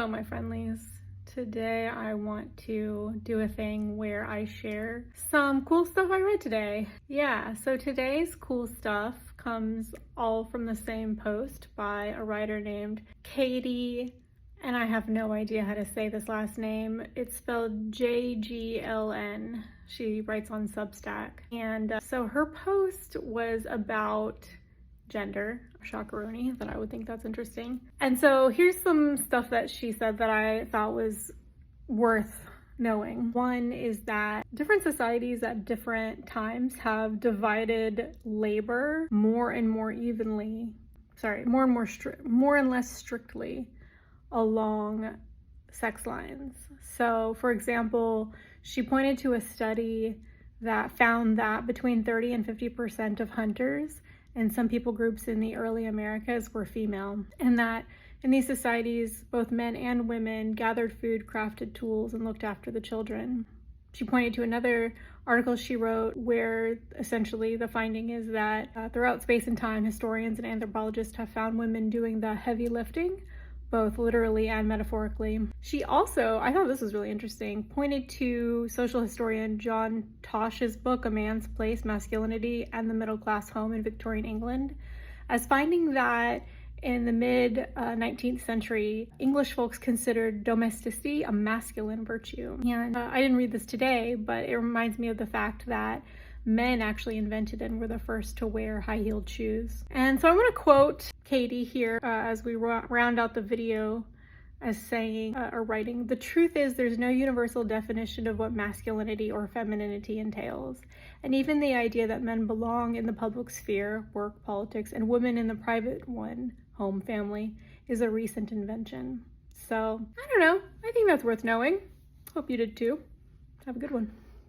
Hello, my friendlies. Today I want to do a thing where I share some cool stuff I read today. Yeah, so today's cool stuff comes all from the same post by a writer named Katie, and I have no idea how to say this last name. It's spelled J-G-L-N. She writes on Substack. And so her post was about gender, shockeroni, that I would think that's interesting. And so here's some stuff that she said that I thought was worth knowing. One is that different societies at different times have divided labor more and more evenly, more and less strictly along sex lines. So for example, she pointed to a study that found that between 30 and 50% of hunters and some people groups in the early Americas were female, and that in these societies, both men and women gathered food, crafted tools, and looked after the children. She pointed to another article she wrote where essentially the finding is that throughout space and time, historians and anthropologists have found women doing the heavy lifting, both literally and metaphorically. She also, I thought this was really interesting, pointed to social historian John Tosh's book, A Man's Place, Masculinity and the Middle Class Home in Victorian England, as finding that in the mid-19th century, English folks considered domesticity a masculine virtue. And I didn't read this today, but it reminds me of the fact that men actually invented and were the first to wear high-heeled shoes. And so I'm going to quote Katie here as we round out the video as saying or writing, "The truth is there's no universal definition of what masculinity or femininity entails. And even the idea that men belong in the public sphere, work, politics, and women in the private one, home, family, is a recent invention." So, I don't know. I think that's worth knowing. Hope you did too. Have a good one.